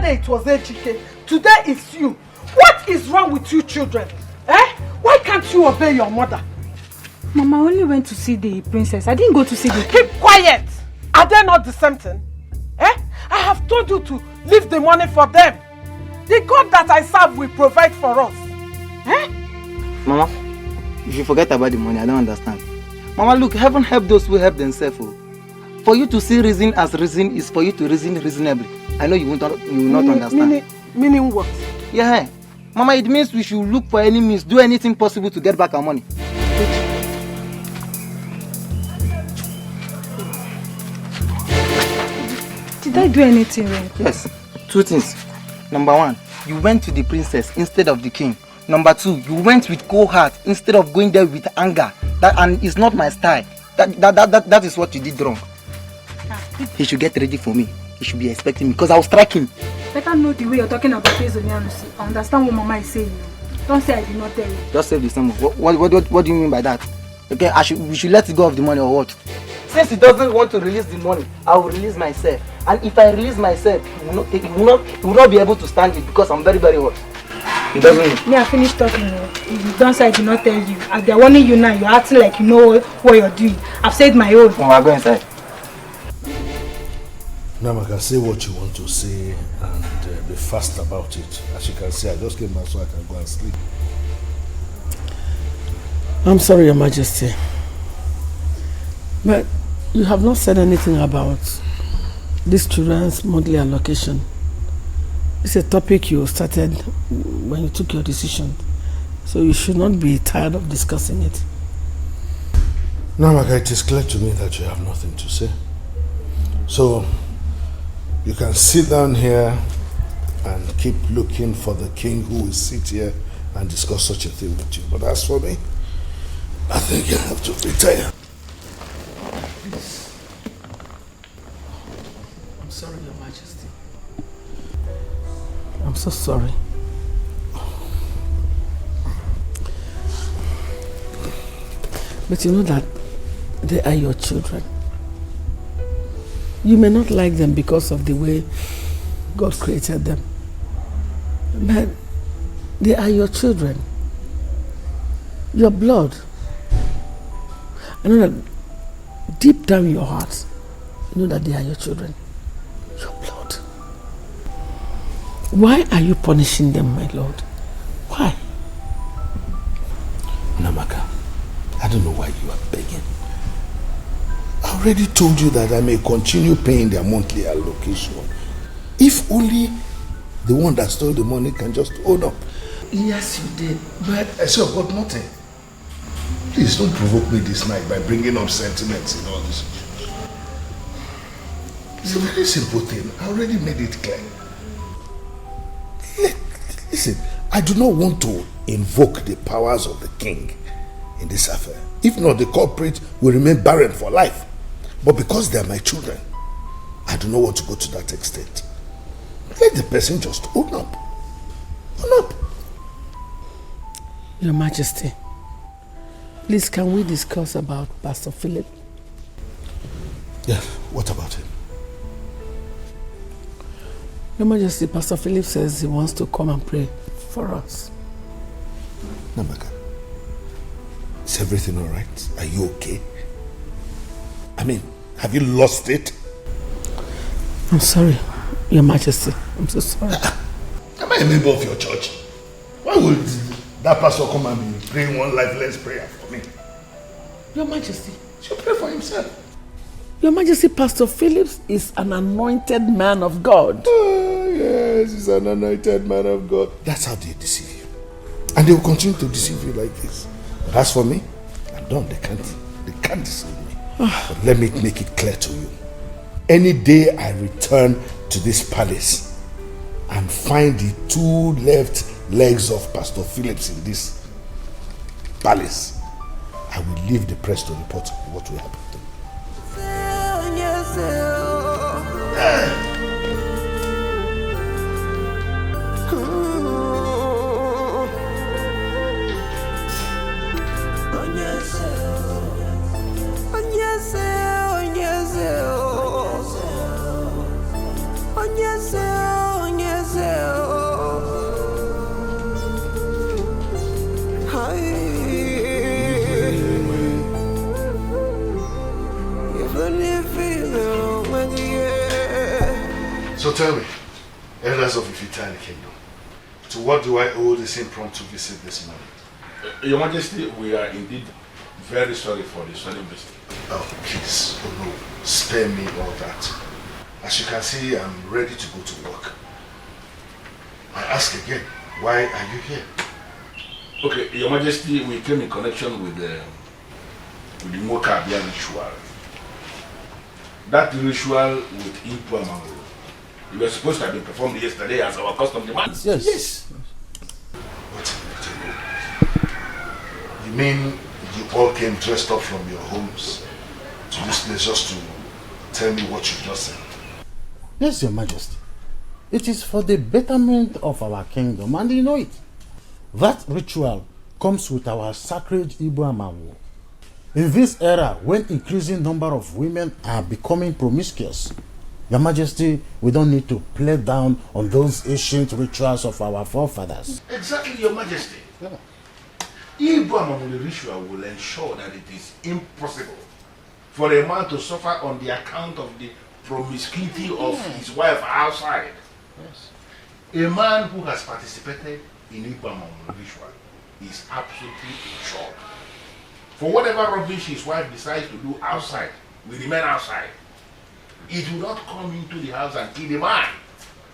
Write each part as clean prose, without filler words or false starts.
Yesterday it was Dikeh. Today it's you. What is wrong with you children? Eh? Why can't you obey your mother? Mama, I only went to see the princess. I didn't go to see the king. Keep quiet! Are they not the same thing? Eh? I have told you to leave the money for them. The God that I serve will provide for us. Eh? Mama, if you forget about the money, I don't understand. Mama, look, heaven help those who help themselves. Oh. For you to see reason as reason is for you to reason reasonably. I know you will not understand. Meaning what? Yeah, Mama, it means we should look for any means, do anything possible to get back our money. Did I do anything wrong? Yes, two things. Number one, you went to the princess instead of the king. Number two, you went with cold heart instead of going there with anger. And it's not my style. That is what you did wrong. He should get ready for me. He should be expecting me because I will strike him. Better know the way you're talking about Ezonianusi. I understand what Mama is saying. Don't say I did not tell you. Just save the sum. What do you mean by that? Okay, we should let go of the money or what? Since he doesn't want to release the money, I will release myself. And if I release myself, he will not be able to stand it because I'm very, very hot. He doesn't. Me, I finished talking. If you don't say I did not tell you. As they're warning you now, you're acting like you know what you're doing. I've said my own. Oh, I'll go inside. Namaka, say what you want to say and be fast about it. As you can see, I just came back so I can go and sleep. I'm sorry, Your Majesty. But you have not said anything about this children's monthly allocation. It's a topic you started when you took your decision. So you should not be tired of discussing it. Namaka, it is clear to me that you have nothing to say. So you can sit down here and keep looking for the king who will sit here and discuss such a thing with you. But as for me, I think I have to retire. Please. I'm sorry, Your Majesty. I'm so sorry. But you know that they are your children. You may not like them because of the way God created them. But they are your children. Your blood. I know that deep down in your heart, you know that they are your children. Your blood. Why are you punishing them, my Lord? Why? Namaka, I don't know why you are begging. I already told you that I may continue paying their monthly allocation. If only the one that stole the money can just own up. Yes, you did, but I still got nothing. Please don't provoke me this night by bringing up sentiments and all this. It's a very simple thing. I already made it clear. Listen, I do not want to invoke the powers of the king in this affair. If not, the culprit will remain barren for life. But because they are my children, I do not want to go to that extent. Let the person just own up. Own up. Your Majesty, please can we discuss about Pastor Philip? Yes, what about him? Your Majesty, Pastor Philip says he wants to come and pray for us. Namaka, is everything all right? Are you okay? I mean, have you lost it? I'm sorry, Your Majesty. I'm so sorry. Am I a member of your church? Why would that pastor come and be praying one lifeless prayer for me? Your Majesty. He should pray for himself. Your Majesty, Pastor Phillips is an anointed man of God. Oh, yes, he's an anointed man of God. That's how they deceive you. And they will continue to deceive you like this. But as for me, I'm done. They can't deceive me. But let me make it clear to you. Any day I return to this palace and find the two left legs of Pastor Phillips in this palace, I will leave the press to report what will happen to me. So tell me, elders of Ifitani Kingdom, to what do I owe this impromptu visit this morning? Your Majesty, we are indeed very sorry for the sudden visit. Oh, please, oh no, spare me all that. As you can see, I'm ready to go to work. I ask again, why are you here? Okay, Your Majesty, we came in connection with the Moka Abia ritual. That ritual with Ibu Amangolo. You were supposed to have been performed yesterday as our custom demands. Yes. What? You mean you all came dressed up from your homes to this place just to tell me what you just said? Yes, Your Majesty. It is for the betterment of our kingdom, and you know it. That ritual comes with our sacred Ibu Amawu. In this era, when increasing number of women are becoming promiscuous, Your Majesty, we don't need to play down on those ancient rituals of our forefathers. Exactly, Your Majesty. Ibu Amangolo ritual will ensure that it is impossible for a man to suffer on the account of the promiscuity of his wife outside. Yes. A man who has participated in Ibu Amangolo ritual is absolutely sure. For whatever rubbish his wife decides to do outside, will remain outside. It will not come into the house and kill the man,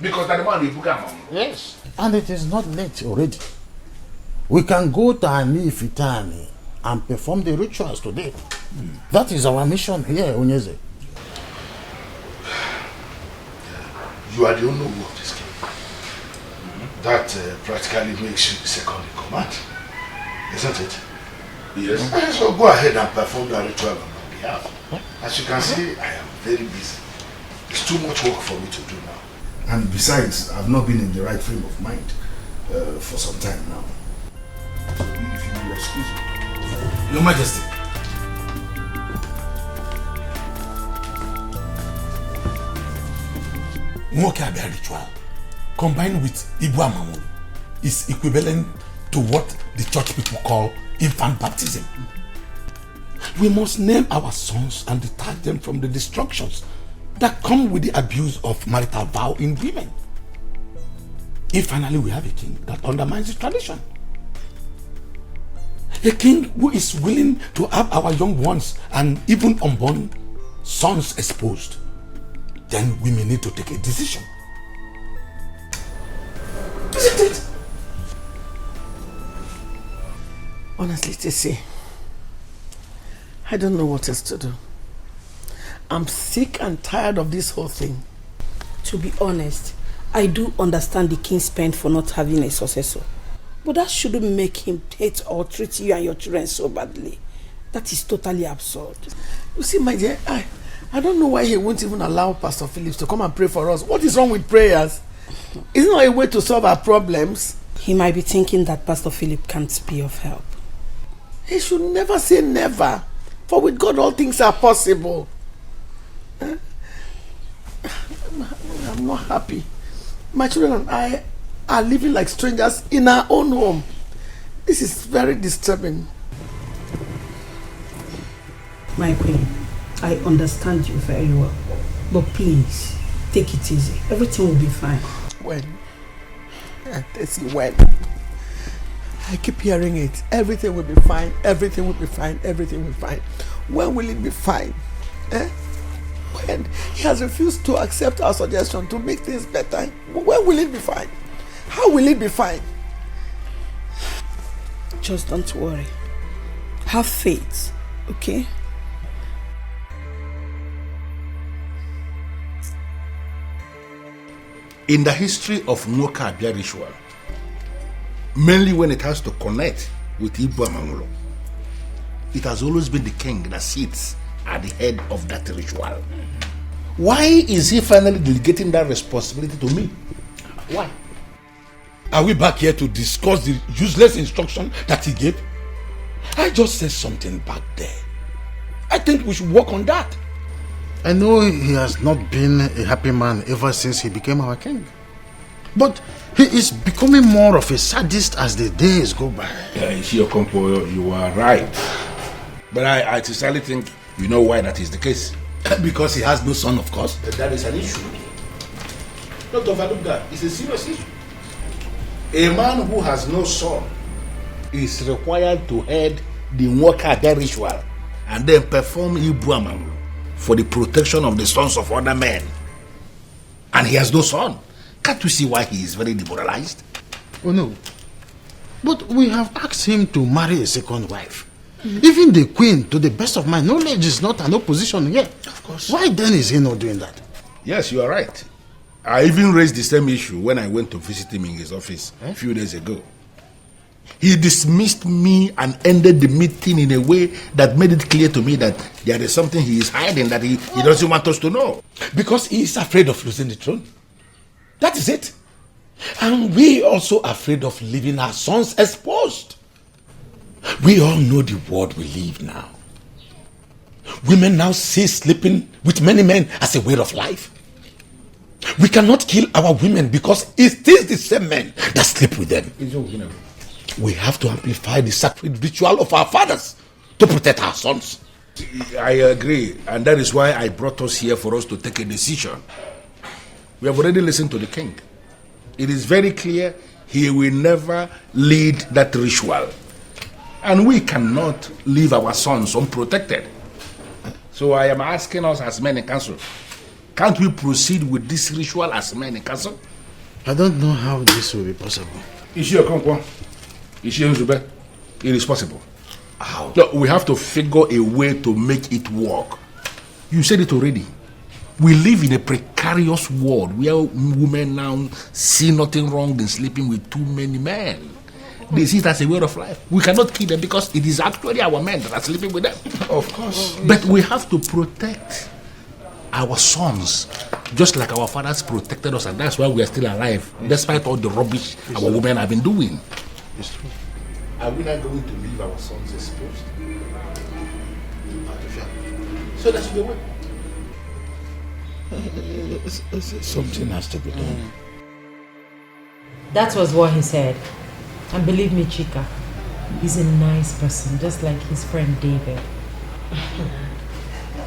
because that man is Ibu Amangolo. Yes. And it is not late already. We can go to Ini Ifitani and perform the rituals today. That is our mission here, Onyeze. You are the only one of this kingdom. That practically makes you the second in command, isn't it? Yes. So go ahead and perform the ritual on my behalf. As you can see, I am very busy. It's too much work for me to do now. And besides, I've not been in the right frame of mind for some time now. If you will excuse me. Your Majesty. Moka Abia ritual combined with Ibu Amangolo is equivalent to what the church people call infant baptism. We must name our sons and detach them from the destructions that come with the abuse of marital vow in women. If finally we have a king that undermines the tradition, a king who is willing to have our young ones and even unborn sons exposed, then we may need to take a decision. Isn't it? Honestly, Chizzy, I don't know what else to do. I'm sick and tired of this whole thing. To be honest, I do understand the king's pain for not having a successor. But that shouldn't make him hate or treat you and your children so badly. That is totally absurd. You see, my dear, I don't know why he won't even allow Pastor Phillips to come and pray for us. What is wrong with prayers? Isn't it a way to solve our problems? He might be thinking that Pastor Philip can't be of help. He should never say never. For with God all things are possible. I'm not happy. My children and I are living like strangers in our own home. This is very disturbing. My queen, I understand you very well. But please, take it easy. Everything will be fine. When? When? I keep hearing it. Everything will be fine. Everything will be fine. Everything will be fine. When will it be fine? When? He has refused to accept our suggestion to make things better. When will it be fine? How will it be fine? Just don't worry. Have faith, okay? In the history of Moka Abia ritual, mainly when it has to connect with Ibu Amangolo, it has always been the king that sits at the head of that ritual. Why is he finally delegating that responsibility to me? Why? Are we back here to discuss the useless instruction that he gave? I just said something back there. I think we should work on that. I know he has not been a happy man ever since he became our king. But he is becoming more of a sadist as the days go by. Ishiokompo, you are right. But I sincerely think you know why that is the case. Because he has no son, of course. That is an issue. Don't overlook that. It's a serious issue. A man who has no son is required to head the Nwoke ritual and then perform Ibuamam for the protection of the sons of other men. And he has no son. Can't you see why he is very demoralized? Oh no. But we have asked him to marry a second wife. Even the queen, to the best of my knowledge, is not an opposition yet. Of course. Why then is he not doing that? Yes, you are right. I even raised the same issue when I went to visit him in his office a few days ago. He dismissed me and ended the meeting in a way that made it clear to me that there is something he is hiding that he doesn't want us to know. Because he is afraid of losing the throne. That is it. And we also afraid of leaving our sons exposed. We all know the world we live now. Women now see sleeping with many men as a way of life. We cannot kill our women because it is the same men that sleep with them. We have to amplify the sacred ritual of our fathers to protect our sons. I agree, and that is why I brought us here for us to take a decision. We have already listened to the king. It is very clear he will never lead that ritual. And we cannot leave our sons unprotected. So I am asking us as men in council, can't we proceed with this ritual as men in council? I don't know how this will be possible. It is possible. How? Look, we have to figure a way to make it work. You said it already. We live in a precarious world where women now see nothing wrong in sleeping with too many men. They see it as a way of life. We cannot kill them because it is actually our men that are sleeping with them. Of course. But we have to protect our sons just like our fathers protected us, and that's why we are still alive, despite all the rubbish our women have been doing. It's true. Are we not going to leave our sons exposed? So that should be what? Something has to be done. That was what he said. And believe me, Chika, he's a nice person, just like his friend David.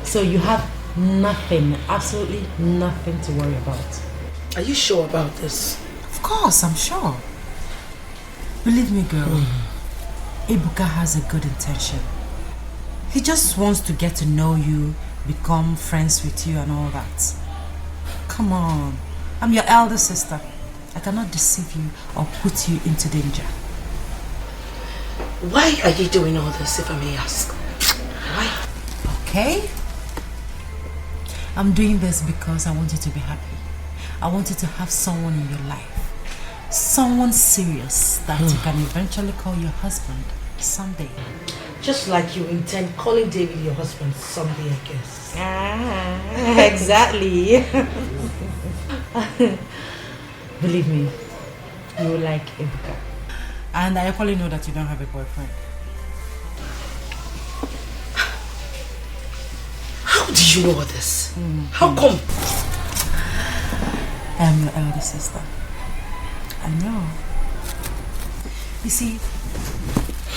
So you have nothing, absolutely nothing to worry about. Are you sure about this? Of course, I'm sure. Believe me, girl, Ebuka has a good intention. He just wants to get to know you, become friends with you and all that. Come on, I'm your elder sister. I cannot deceive you or put you into danger. Why are you doing all this, if I may ask? Why? Okay? I'm doing this because I want you to be happy. I want you to have someone in your life. Someone serious that you can eventually call your husband someday. Just like you intend calling David your husband someday, I guess. Ah, exactly. Believe me, you will like Ebuka. And I equally know that you don't have a boyfriend. How did you know all this? How come? I am your elder sister. I know. You see,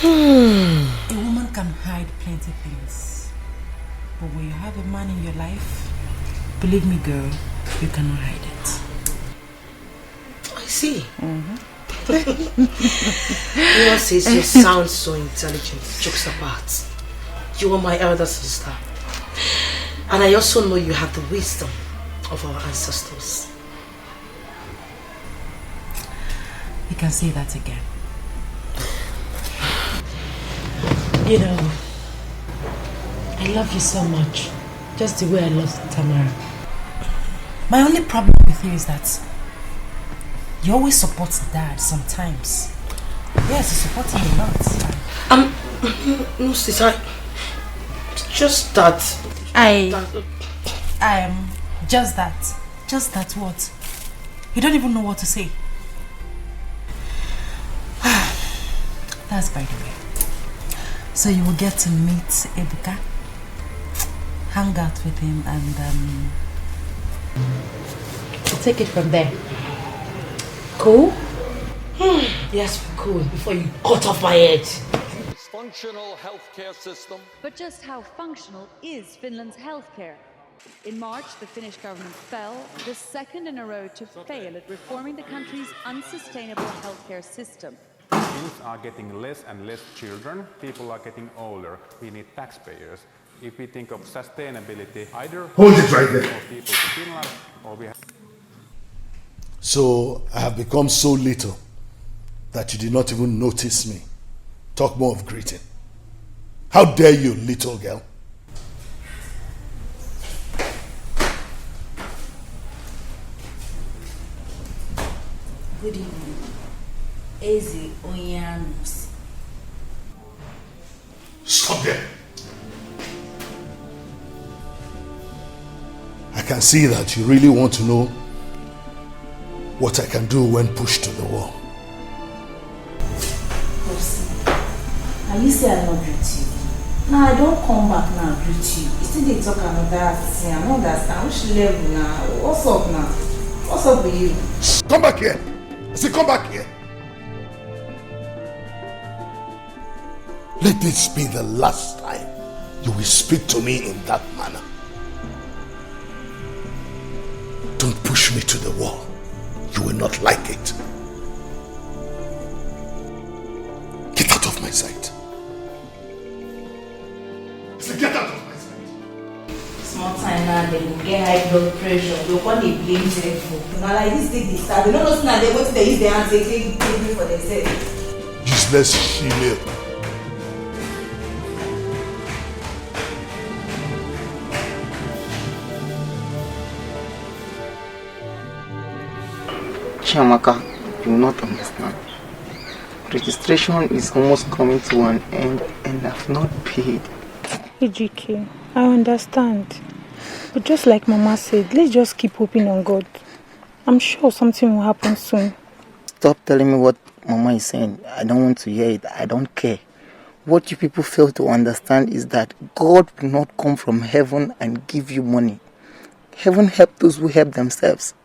a woman can hide plenty things. But when you have a man in your life, believe me, girl, you cannot hide it. I see. You know, sis, you sound so intelligent. Jokes apart. You are my elder sister. And I also know you have the wisdom of our ancestors. You can say that again. You know, I love you so much. Just the way I love Tamara. My only problem with you is that you always support Dad sometimes. Yes, you support him a lot. No, sis, just that. Just that. Just that what? You don't even know what to say. That's by the way. So you will get to meet Ebuka, hang out with him, and we'll take it from there. Cool? Yes, we're cool. Before you cut off my head. Functional healthcare system. But just how functional is Finland's healthcare? In March, the Finnish government fell, the second in a row to fail at reforming the country's unsustainable healthcare system. Finns are getting less and less children. People are getting older. We need taxpayers. If we think of sustainability, either hold it right there. People to Finland, or we have... So I have become so little that you did not even notice me. Talk more of greeting. How dare you, little girl? Good evening. Eze Onyanus. Stop there. I can see that you really want to know what I can do when pushed to the wall. Are you say I not greet you? Now I don't come back now and greet you. You still they talk another thing. I don't understand. Which level now? What's up now? What's up with you? Come back here. I say come back here. Let this be the last time you will speak to me in that manner. Don't push me to the wall. You will not like it. Get out of my sight. I said, get out of my sight. Small time now, they will get high blood pressure. They will want to blame themselves. Now like this, they start. They don't know now they go to use their hands, they take it for themselves. Useless female. Chiamaka, you will not understand. Registration is almost coming to an end and I've not paid. Ejike, I understand. But just like Mama said, let's just keep hoping on God. I'm sure something will happen soon. Stop telling me what Mama is saying. I don't want to hear it. I don't care. What you people fail to understand is that God will not come from heaven and give you money. Heaven helps those who help themselves.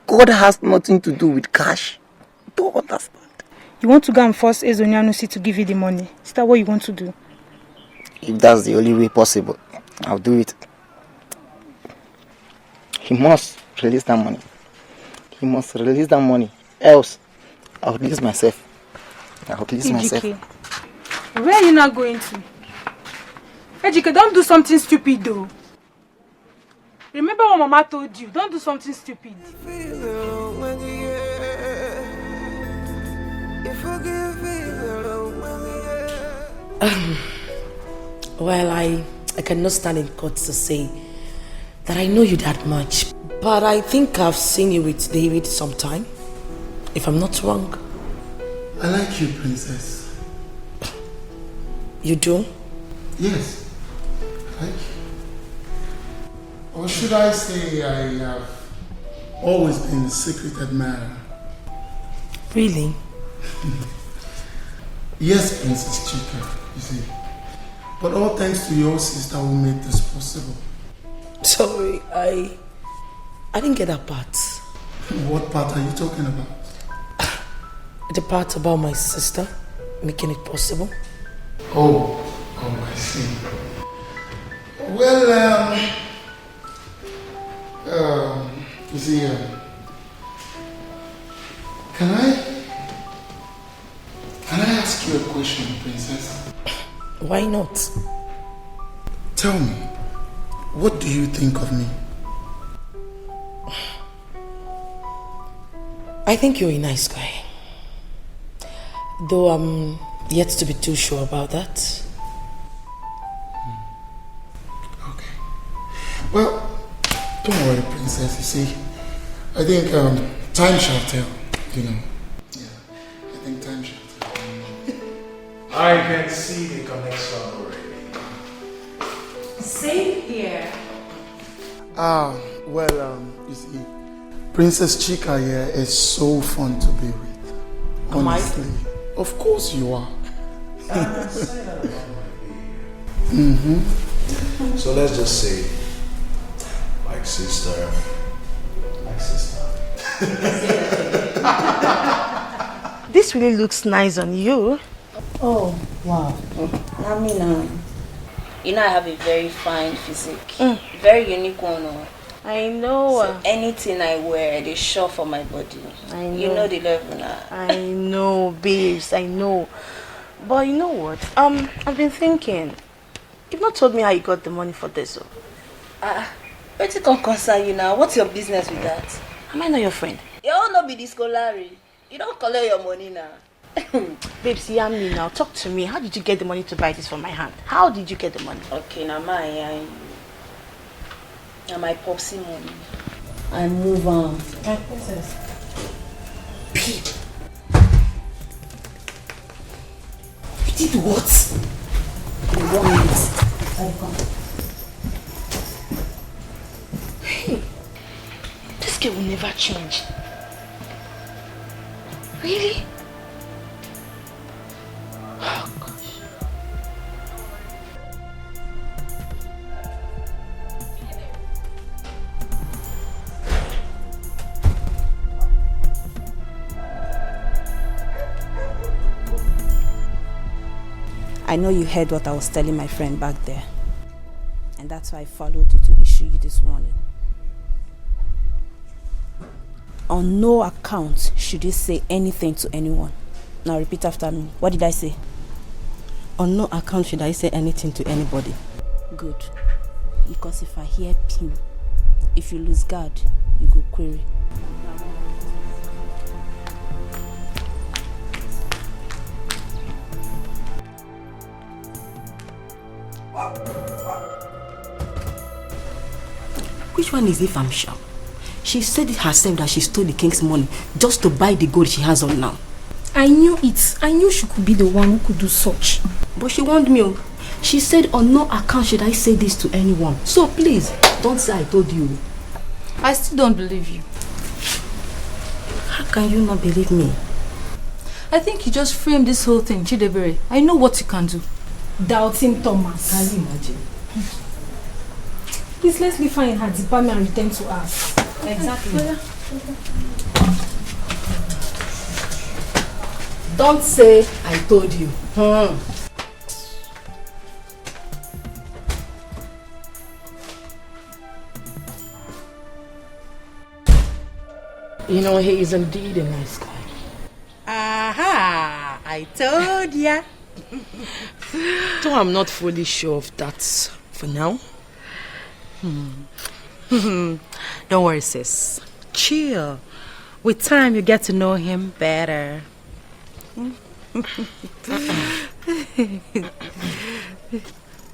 God has nothing to do with cash. Don't understand. You want to go and force Ezonyanusi to give you the money? Is that what you want to do? If that's the only way possible, I'll do it. He must release that money. He must release that money. Else, I'll release myself. I'll release myself. Where are you not going to? Ejike, don't do something stupid though. Remember what Mama told you. Don't do something stupid. Well, I cannot stand in court to say that I know you that much. But I think I've seen you with David sometime, if I'm not wrong. I like you, princess. You do? Yes, I like you. Or should I say I have always been a secret admirer? Really? Yes, Princess Chika, you see. But all thanks to your sister who made this possible. Sorry, I didn't get that part. What part are you talking about? The part about my sister making it possible. Oh, I see. Well, you see, can I ask you a question, Princess? Why not? Tell me, what do you think of me? I think you're a nice guy. Though I'm yet to be too sure about that. Okay. Well, don't worry, Princess. You see, I think time shall tell, you know. Yeah, I think time shall tell. I can see the connection already. Same here. Well, you see, Princess Chika here is so fun to be with. Honestly. Of course you are. So let's just say, like sister. This really looks nice on you. Oh, wow. I mean, You know I have a very fine physique. Very unique one. I know. So anything I wear, they show for my body. I know. You know the level now. I know, babes. I know. But you know what? I've been thinking. You've not told me how you got the money for this. What's it concern you now? What's your business with that? Am I not your friend? You all not be this scolari. You don't collect your money now. Babes, hear me now. Talk to me. How did you get the money to buy this from my hand? How did you get the money? Okay, now my popsy money. I move on. Princess. You did what? In 1 minute. I come. Hey, this girl will never change. Really? Oh gosh. I know you heard what I was telling my friend back there. And that's why I followed you to issue you this warning. On no account should you say anything to anyone. Now repeat after me. What did I say? On no account should I say anything to anybody. Good. Because if I hear pin, if you lose guard, you go query. Which one is if I'm sure? She said it herself that she stole the king's money just to buy the gold she has on now. I knew it. I knew she could be the one who could do such. But she warned me. She said on no account should I say this to anyone. So please, don't say I told you. I still don't believe you. How can you not believe me? I think you just framed this whole thing, Chidebere. I know what you can do. Doubting Thomas. Can you imagine? Please, let's leave her in her department and return to us. Exactly. Don't say I told you. You know, he is indeed a nice guy. Aha! I told ya. Though I'm not fully sure of that for now. Don't worry, sis. Chill. With time, you get to know him better.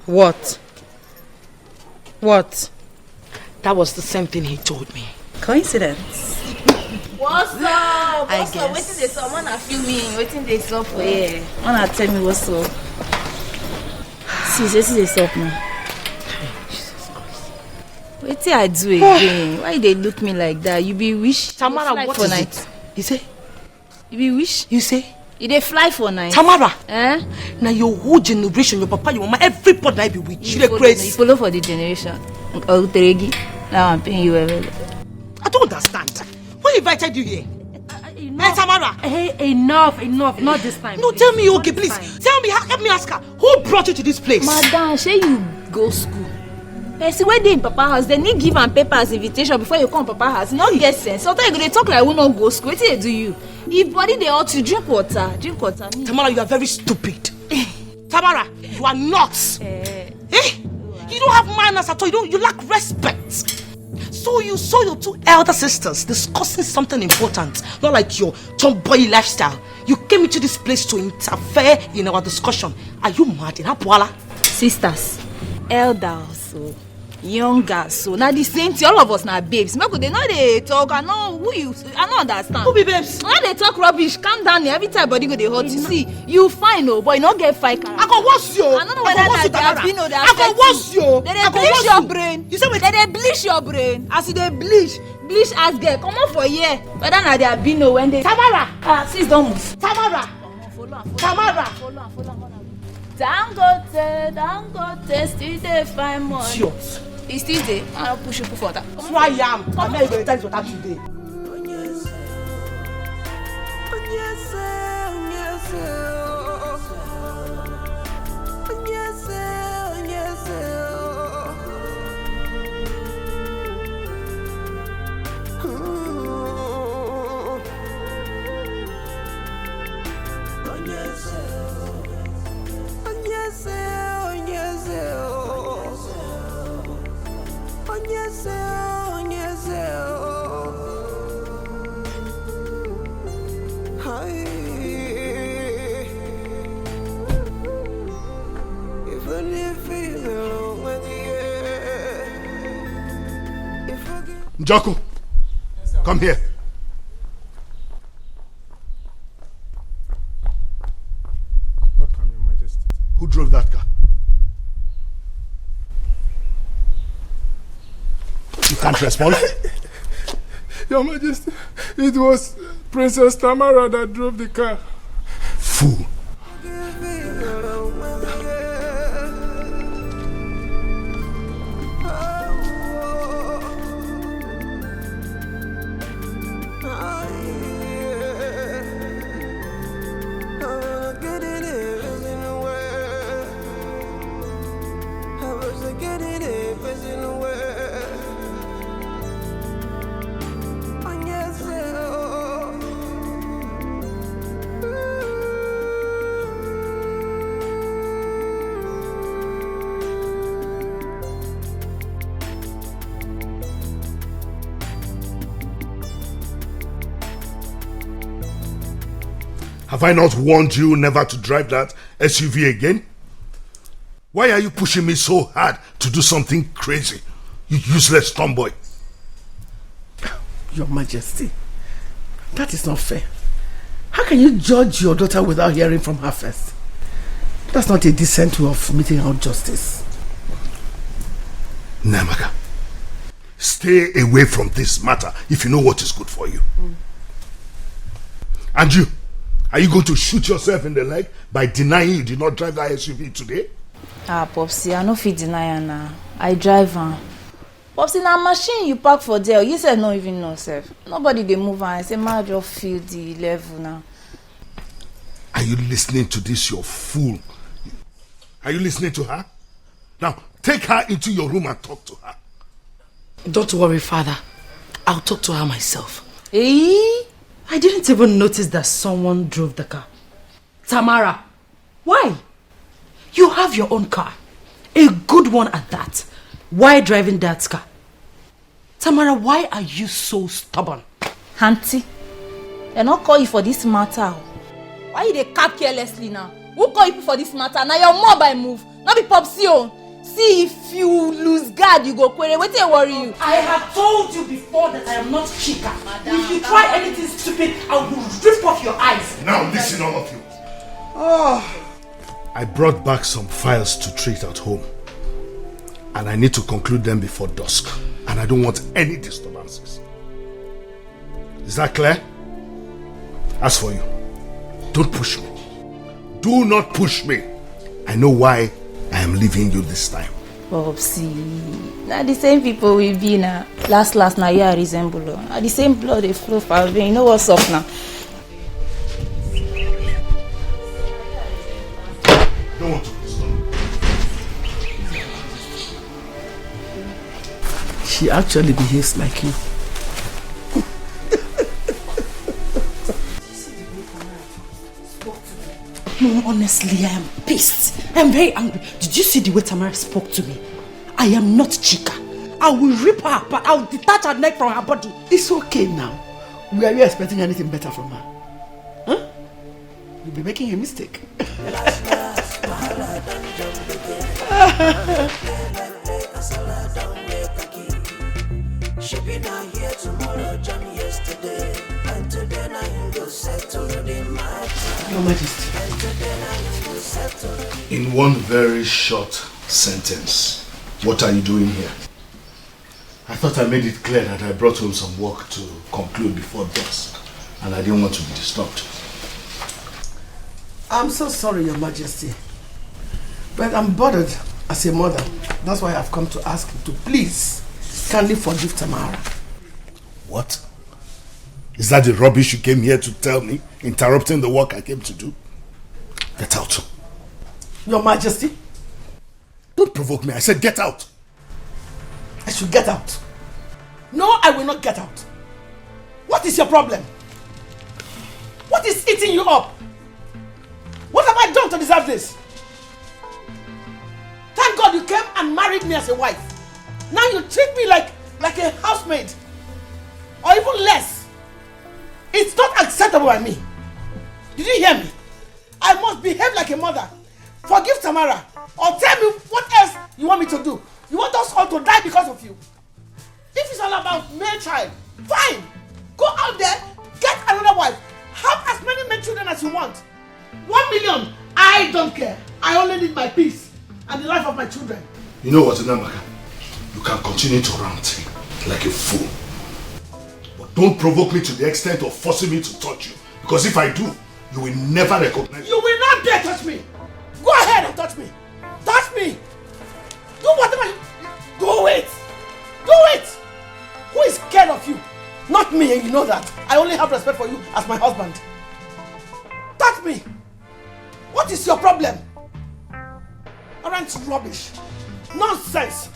What? What? That was the same thing he told me. Coincidence. What's up? I What's up? guess. Waiting they someone I feel me. Waiting they sup for Yeah. Wanna tell me what's up? Sis, this is up now. Wetin I do again? Why they look me like that? You be wish? Tamara, you what for is night. it? You say? You be wish? You say? You dey fly for night. Tamara! Eh? Now your whole generation, your papa, your mama, everybody I be with you. You Crazy. follow for the generation. Outeregi. Now I'm paying you well. I don't understand. Who invited you here? Hey, Tamara! Hey, enough. Not this time. No, please. tell me, Not okay, this please. time. Tell me, help me ask her. Who brought you to this place? Madam, shey you go school? Person wey dey in papa house, they need give am papers invitation before you come papa house. You no get sense. Sometimes you go dey talk like who no go school. Wetin dey do you? If body dey hot you, drink water. Tamara, you are very stupid. Tamara, you are nuts. You don't have manners at all. You lack respect. So you saw your two elder sisters discussing something important, not like your tomboy lifestyle. You came into this place to interfere in our discussion. Are you mad? In Apuala? Sisters, elders, so younger, so now the same thing. All of us now babes. Make they know they talk. I know who you. I don't understand. Who be babes? Now they talk rubbish. Calm down. Every time body go they hurt. You see, you fine oh, but you not get fight. I go wash you. I don't know whether they have been or they I go wash you. They bleach your brain. You say what? They bleach your brain. As they bleach as girl. Come on for here. Whether now they have been or when they. Tamara. Sis don't move. Tamara. Tamara. Follow. Dangote, still they find money. Sure. It's still there. I'll push you for that. That's why I am. I'm not going to tell you what today. Joko, come here. Welcome, Your Majesty. Who drove that car? You can't respond? Your Majesty, it was Princess Tamara that drove the car. Fool. Have I not warned you never to drive that SUV again? Why are you pushing me so hard to do something crazy? You useless tomboy. Your Majesty, that is not fair. How can you judge your daughter without hearing from her first? That's not a decent way of meting out justice. Namaka, stay away from this matter if you know what is good for you. And you, are you going to shoot yourself in the leg by denying you did not drive that SUV today? Popsy, I no fit deny her now. I drive her. Popsy, na machine you park for there. You said no even know, sef. Nobody dey move her. I say, ma just feel the level now. Are you listening to this, you fool? Are you listening to her? Now, take her into your room and talk to her. Don't worry, Father. I'll talk to her myself. Eh? I didn't even notice that someone drove the car. Tamara, why? You have your own car. A good one at that. Why driving that car? Tamara, why are you so stubborn? Auntie, they not call you for this matter. Why you dey cap carelessly now? Who call you for this matter? Now your mom by move. Not be Popsy own. See if you lose guard, you go query. What they worry you? I have told you before that I am not chica. If you try anything stupid, I will rip off your eyes. Now listen, all of you. Oh. I brought back some files to treat at home. And I need to conclude them before dusk. And I don't want any disturbances. Is that clear? As for you, don't push me. Do not push me. I know why I am leaving you this time. Popsy, now the same people we be now. Last now you are resemble. Now the same blood they flow for me. You know what's up now? Don't want to stop. She actually behaves like you. No, honestly, I am pissed. I am very angry. Did you see the way Tamara spoke to me? I am not chica. I will rip her, but I will detach her neck from her body. It's okay now. Were you expecting anything better from her? Huh? You'll be making a mistake. She be not here tomorrow, jam yesterday, and today now you go settle the matter. Your Majesty. In one very short sentence, what are you doing here? I thought I made it clear that I brought home some work to conclude before dusk, and I didn't want to be disturbed. I'm so sorry, Your Majesty. But I'm bothered as a mother. That's why I've come to ask you to please kindly forgive Tamara. What? Is that the rubbish you came here to tell me, interrupting the work I came to do? Get out. Your Majesty. Don't provoke me. I said get out. I should get out. No, I will not get out. What is your problem? What is eating you up? What have I done to deserve this? Thank God you came and married me as a wife. Now you treat me like a housemaid. Or even less. It's not acceptable by me. Did you hear me? I must behave like a mother. Forgive Tamara. Or tell me what else you want me to do. You want us all to die because of you. If it's all about male child, fine. Go out there, get another wife. Have as many male children as you want. 1 million, I don't care. I only need my peace and the life of my children. You know what, Namaka? You can continue to rant like a fool. But don't provoke me to the extent of forcing me to touch you. Because if I do, you will never recognize me. You will not dare touch me. Go ahead and touch me. Touch me. Do whatever you... Do it. Do it. Who is scared of you? Not me, and you know that. I only have respect for you as my husband. Touch me. What is your problem? Aren't rubbish. Nonsense.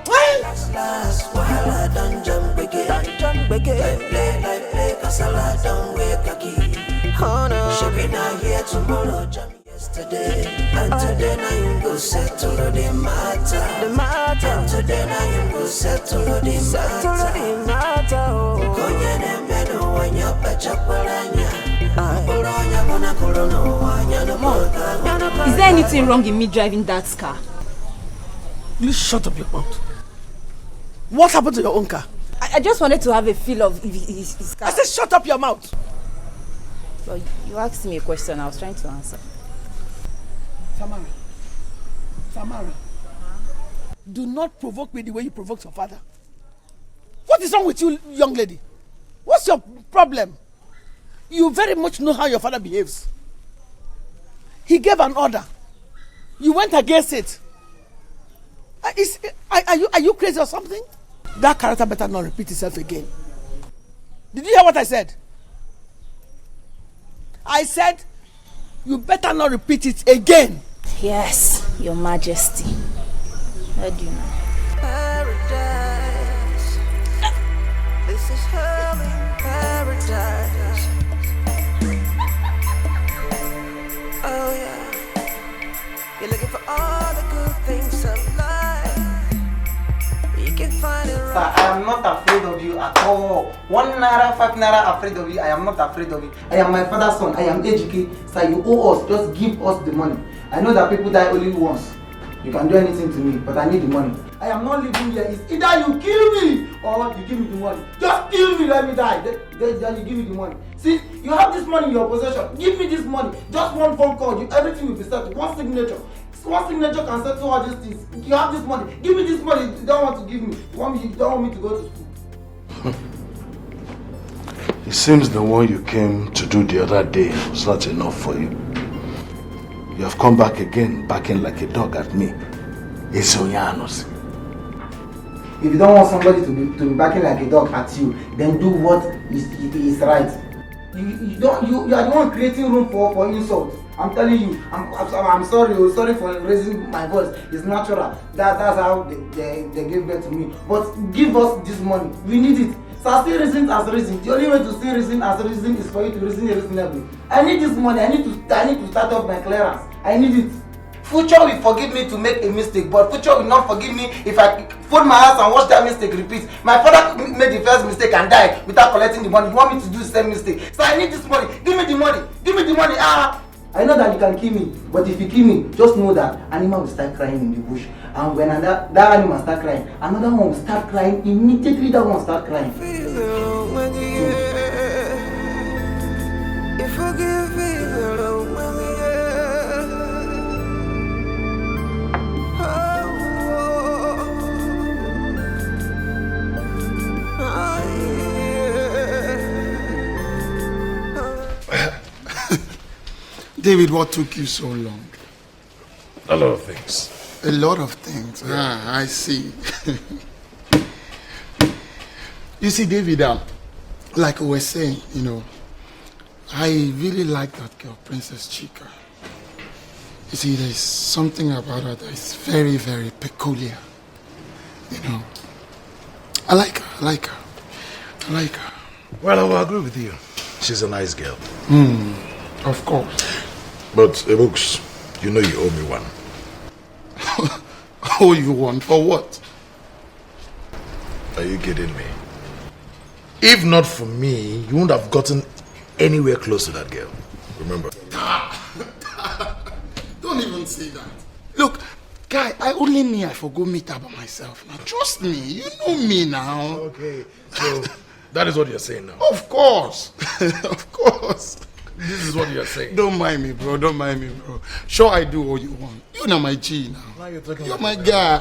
Last while I done jump again. Play, casala don't wake again. Oh no. She be not here tomorrow, jump yesterday. And today now you go settle the matter. And today now you go settle the matter. Konye ne meno wanya pacha palanya. Is there anything wrong in me driving that car? You shut up your mouth. What happened to your own car? I just wanted to have a feel of his car. I said shut up your mouth. Well, you asked me a question, I was trying to answer. Tamara. Do not provoke me the way you provoked your father. What is wrong with you, young lady? What's your problem? You very much know how your father behaves. He gave an order. You went against it. Are you crazy or something? That character better not repeat itself again. Did you hear what I said? I said, you better not repeat it again. Yes, Your Majesty. How do you know? Paradise. This is hell in paradise. Oh yeah. You're looking for all the good things of life. You can find it Sir, I am not afraid of you at all. 1 naira, 5 naira afraid of you. I am not afraid of you. I am my father's son. I am HK. Sir, you owe us. Just give us the money. I know that people die only once. You can do anything to me, but I need the money. I am not living here. It's either you kill me or you give me the money. Just kill me, let me die. Then you give me the money. See, you have this money in your possession. Give me this money. Just one phone call. Everything will be settled. One signature. One signature can settle all these things. You have this money. Give me this money. You don't want to give me. You don't want me to go to school. It seems the one you came to do the other day was not enough for you. You have come back again, barking like a dog at me. It's Onyanos. If you don't want somebody to be barking like a dog at you, then do what is right. You are the one creating room for insult. I'm telling you, I'm sorry for raising my voice. It's natural. That's how they gave birth to me. But give us this money. We need it. So still reason as reason. The only way to see reason as reason is for you to reason reasonably. I need this money. I need to start off my clearance. I need it. Future will forgive me to make a mistake, but future will not forgive me if I fold my hands and watch that mistake repeat. My father made the first mistake and died without collecting the money. You want me to do the same mistake? So I need this money. Give me the money. Give me the money. I know that you can kill me, but if you kill me, just know that animal will start crying in the bush. And when that animal start crying, another one will start crying. Immediately that one start crying. David, what took you so long? A lot of things. A lot of things. Yeah. I see. You see, David, like we were saying, I really like that girl, Princess Chika. You see, there's something about her that is very, very peculiar. I like her. Well, I will agree with you. She's a nice girl. Of course. But, Ebooks, you know you owe me one. Oh, you want? For what? Are you kidding me? If not for me, you wouldn't have gotten anywhere close to that girl. Remember? Don't even say that. Look, Guy, I forgo meet her by myself. Now, trust me. You know me now. Okay, so that is what you're saying now? Of course. Of course. This is what you're saying? Don't mind me, bro. Don't mind me, bro. Sure, I do what you want. You're not my G now. Now you're talking You're about my guy.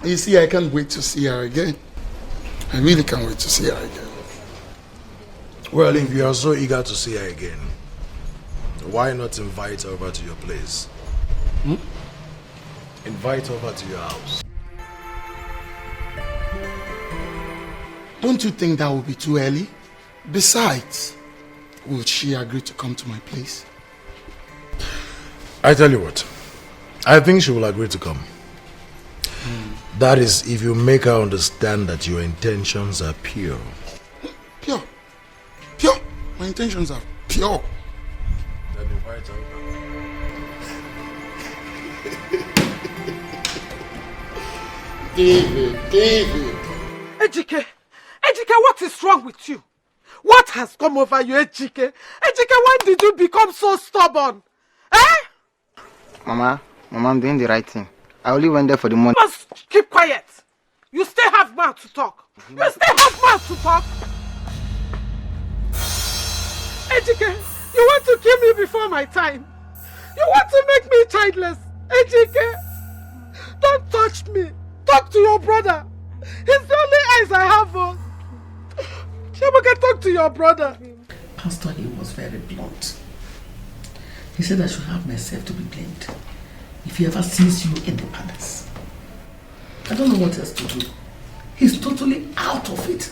You see, I can't wait to see her again. I really can't wait to see her again. Well, if you are so eager to see her again, why not invite her over to your place? Invite her over to your house. Don't you think that would be too early? Besides, will she agree to come to my place? I tell you what, I think she will agree to come. That is, if you make her understand that your intentions are pure. Pure? Pure? My intentions are pure. Then invite her. David. Ejike, what is wrong with you? What has come over you, Ejike? Ejike, why did you become so stubborn? Eh? Mama, I'm doing the right thing. I only went there for the money. You must keep quiet. You still have mouth to talk. You still have mouth to talk. Ejike, you want to kill me before my time. You want to make me childless. Ejike, don't touch me. Talk to your brother. He's the only eyes I have. Chibuke, talk to your brother. Pastor, he was very blunt. He said I should have myself to be blamed if he ever sees you in the palace. I don't know what else to do. He's totally out of it.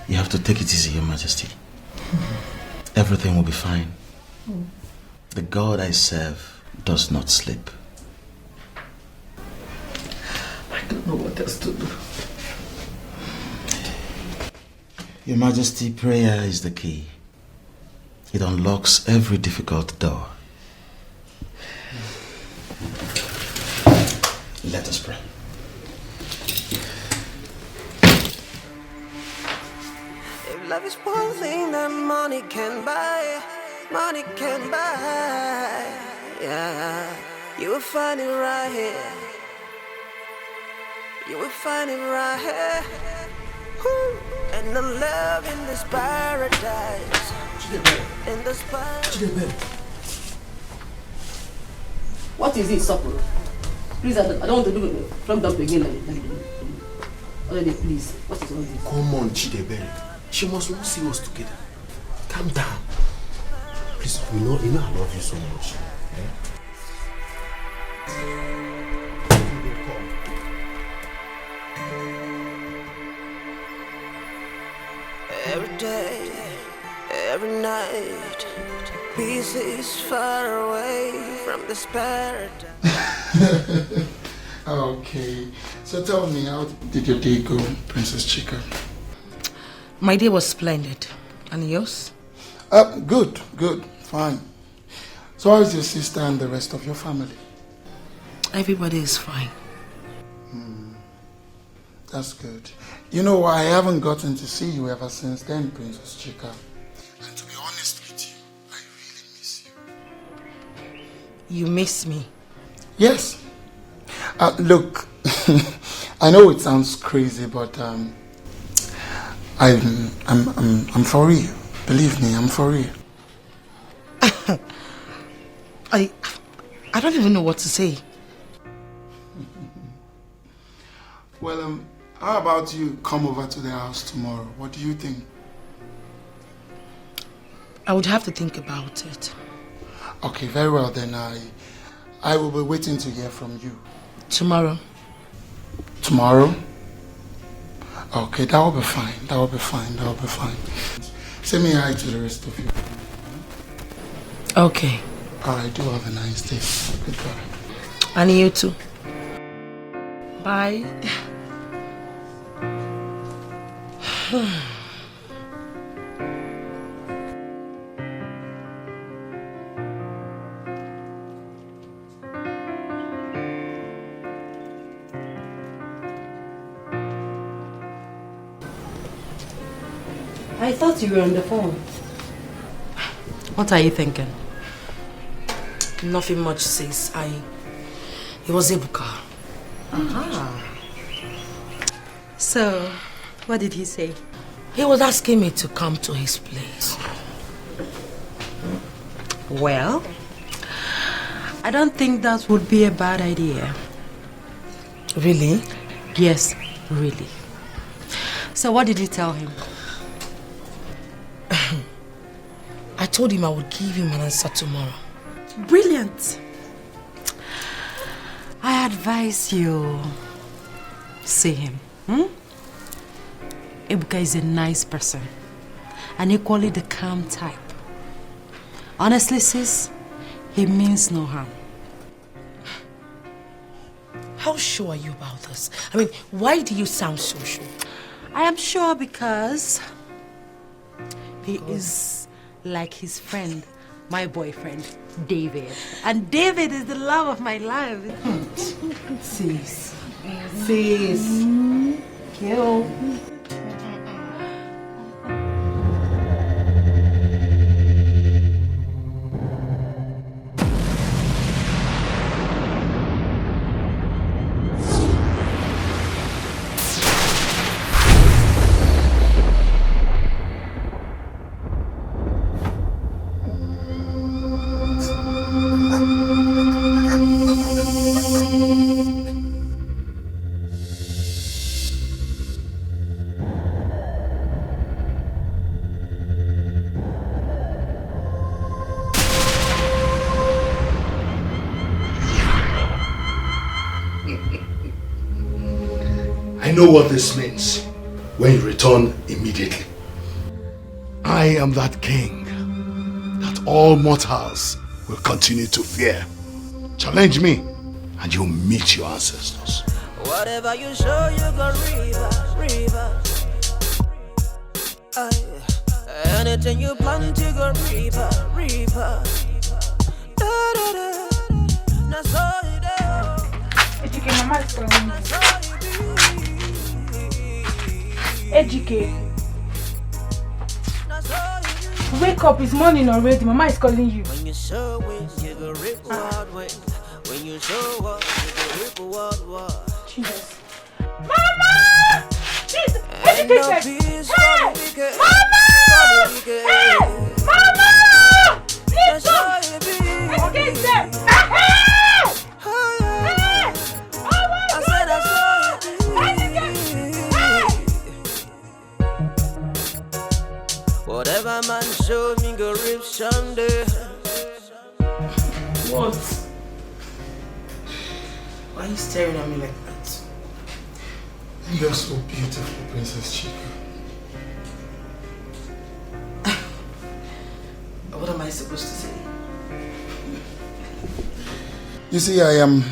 You have to take it easy, Your Majesty. Everything will be fine. The God I serve does not sleep. I don't know what else to do. Your Majesty, prayer is the key. It unlocks every difficult door. Let us pray. If love is one thing that money can buy, yeah, you will find it right here. You will find it right here. Woo. And the love in this paradise. In this paradise. What is it, Sopro? Please, I don't want to do it from down again. Already, please. What is all this? Come on, Chidebere. She must not see us together. Calm down. Please, you know I love you so much. Every day, every night, peace is far away from this paradise. Okay, so tell me, how did your day go, Princess Chika? My day was splendid. And yours? Good, fine. So how is your sister and the rest of your family? Everybody is fine. That's good. You know, I haven't gotten to see you ever since then, Princess Chika. And to be honest with you, I really miss you. You miss me? Yes. Look, I know it sounds crazy, but I'm for real. Believe me, I'm for real. I don't even know what to say. Well, how about you come over to the house tomorrow? What do you think? I would have to think about it. Okay, very well then. I will be waiting to hear from you. Tomorrow? Tomorrow? Okay, that will be fine. That will be fine. Say me hi to the rest of you. Okay. Alright, do have a nice day. Goodbye. And you too. Bye. I thought you were on the phone. What are you thinking? Nothing much, sis. It was Ebuka. So, what did he say? He was asking me to come to his place. Well, I don't think that would be a bad idea. Really? Yes, really. So what did you tell him? I told him I would give him an answer tomorrow. Brilliant. I advise you see him. Ebuka is a nice person and equally the calm type. Honestly, sis, he means no harm. How sure are you about this? I mean, why do you sound so sure? I am sure because he is like his friend, my boyfriend, David. And David is the love of my life. Sis. Kill. I know what this means when you return immediately. I am that king that all mortals will continue to fear. Challenge me and you'll meet your ancestors. Whatever you show, you go river. Anything you plant, you go reaper. Now so you do. Ejike, Mama is calling me. Ejike. Wake up, it's morning already. Mama is calling you. When you show it, you go rip wild way. When you show up, you go rip wild. Jesus. Mama! Jesus! Ejike said, hey! Mama! Hey! Mama! Listen! Ejike said, hey! Whatever man showed me go rip someday. What? Why are you staring at me like that? You're so beautiful, Princess Chika. What am I supposed to say? You see, I am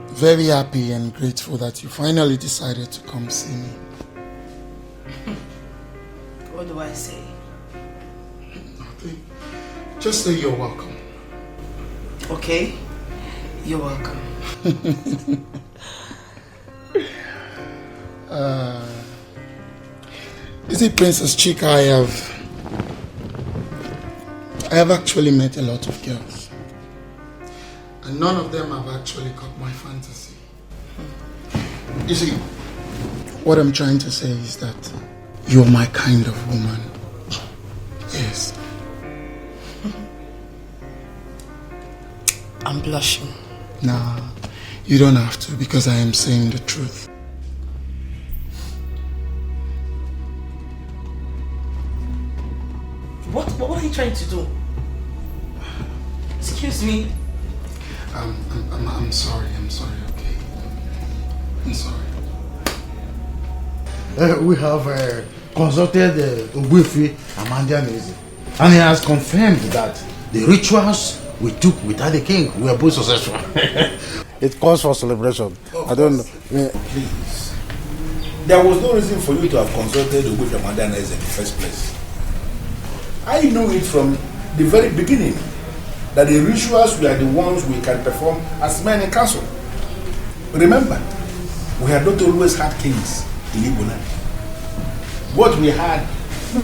very happy and grateful that you finally decided to come see me. What do I say? Nothing. Just say you're welcome. Okay, you're welcome. You see, Princess Chika, I have actually met a lot of girls. And none of them have actually caught my fantasy. You see, what I'm trying to say is that you're my kind of woman. Yes. I'm blushing. Nah, you don't have to, because I am saying the truth. What are you trying to do? Excuse me. I'm sorry, okay? I'm sorry. We have consulted Ogbuefi Amanda Nezi, and he has confirmed that the rituals we took without the king were both successful. It calls for celebration. I don't know. Please. There was no reason for you to have consulted Ogbuefi Amanda Nezi in the first place. I knew it from the very beginning that the rituals were the ones we can perform as men in castle. Remember, we had not always had kings in Igbo land. What we had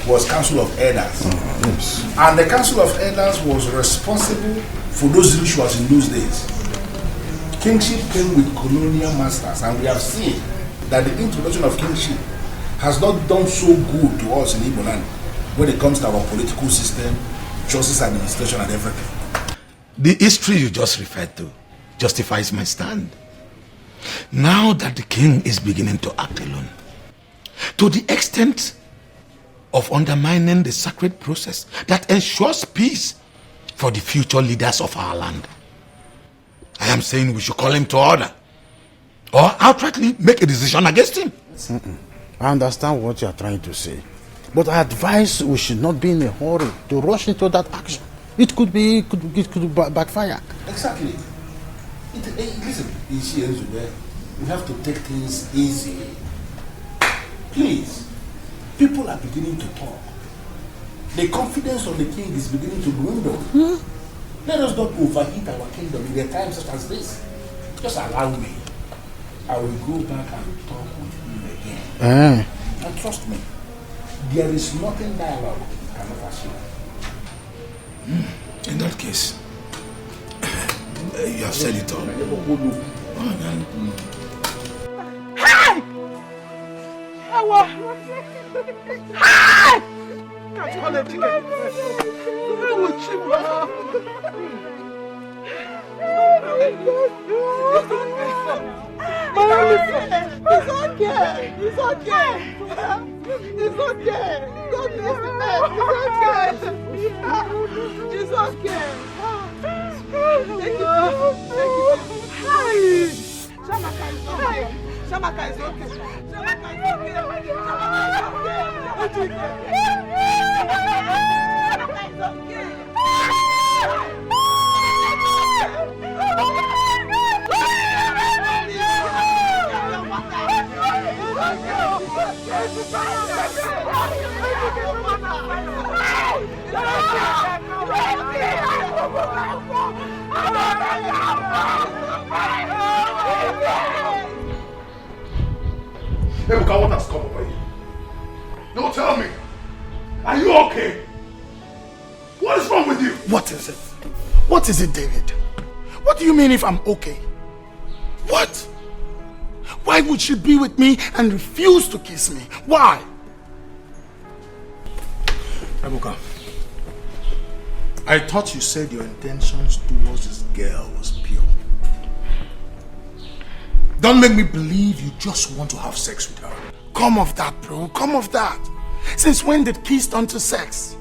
was Council of Elders. Yes. And the Council of Elders was responsible for those rituals in those days. Kingship came with colonial masters, and we have seen that the introduction of kingship has not done so good to us in Igbo land when it comes to our political system, justice administration, and everything. The history you just referred to justifies my stand. Now that the king is beginning to act alone, to the extent of undermining the sacred process that ensures peace for the future leaders of our land, I am saying we should call him to order or outrightly make a decision against him. I understand what you are trying to say, but I advise we should not be in a hurry to rush into that action. It could backfire. Exactly. Listen, we have to take things easy. Please, people are beginning to talk. The confidence of the king is beginning to dwindle. Let us not overheat our kingdom in a time such as this. Just allow me. I will go back and talk with him again. And trust me, there is nothing dialogue cannot achieve. In that case, you have said it all. Hey! Hey! Can't call it chicken. Where would she It's okay. It's okay. It's okay. God bless the man. It's okay. Thank you. Hey! Shamaka is okay. Shamaka is okay. Shamaka is okay. Shamaka is Ebuka, what has come over you? No, tell me. Are you okay? What is wrong with you? What is it? What is it, David? What do you mean if I'm okay? What? Why would she be with me and refuse to kiss me? Why? Ebuka, I thought you said your intentions towards this girl was pure. Don't make me believe you just want to have sex with her. Come off that, bro. Come off that. Since when did kiss turn to sex?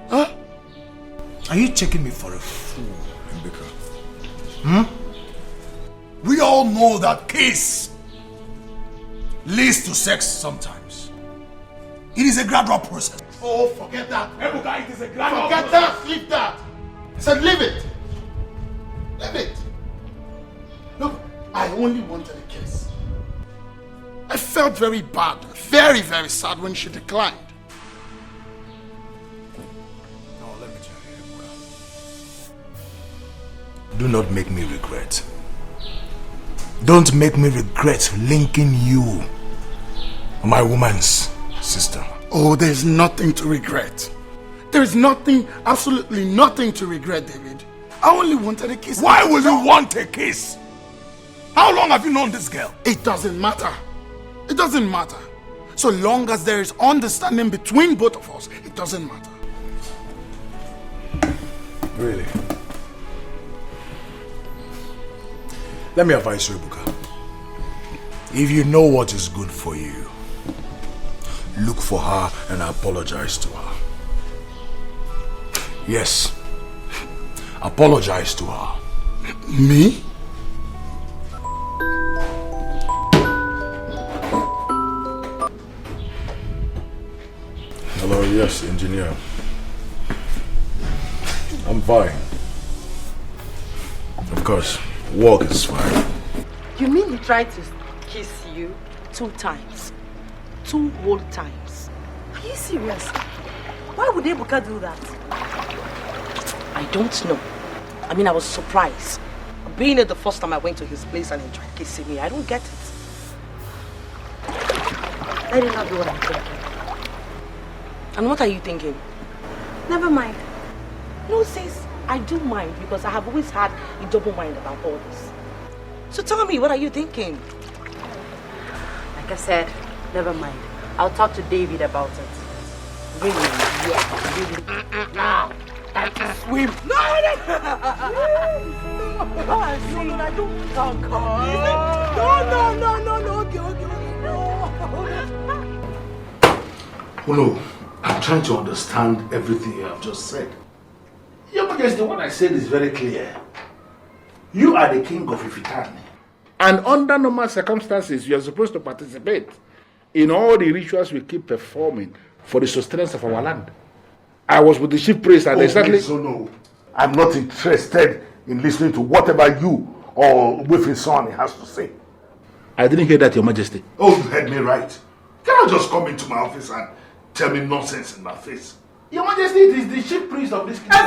Huh? Are you taking me for a fool, Ebuka? We all know that kiss leads to sex sometimes. It is a gradual process. Oh, forget that. Ebuka, it is a gradual Forget that. Leave that. I said leave it. Leave it. Look, I only wanted a kiss. I felt very bad, very, very sad when she declined. Now let me tell you, Ebuka. Do not make me regret. Don't make me regret linking you, my woman's sister. Oh, there's nothing to regret. There's nothing, absolutely nothing to regret, David. I only wanted a kiss. Why will you want a kiss? How long have you known this girl? It doesn't matter. It doesn't matter. So long as there is understanding between both of us, it doesn't matter. Really? Let me advise you, Ebuka. If you know what is good for you, look for her and apologize to her. Yes, apologize to her. Me? Hello, yes, engineer. I'm fine. Of course, work is fine. You mean he tried to kiss you 2 times? 2 whole times? Are you serious? Why would Ebuka do that? I don't know. I mean, I was surprised. Being it the first time I went to his place and he tried kissing me, I don't get it. Let him not do what I'm thinking. And what are you thinking? Never mind. No, sis, I do mind because I have always had a double mind about all this. So tell me, what are you thinking? Like I said, never mind. I'll talk to David about it. Really? Yeah, really. Time to swim. No, I don't talk. No, okay. No, I'm trying to understand everything you have just said. Your Majesty, what I said is very clear. You are the king of Ifitani. And under normal circumstances, you are supposed to participate in all the rituals we keep performing for the sustenance of our land. I was with the chief priest and exactly... So no, I'm not interested in listening to whatever you or with his son has to say. I didn't hear that, Your Majesty. Oh, you heard me right. You cannot just come into my office and tell me nonsense in my face. Your Majesty, it is the chief priest of this kingdom.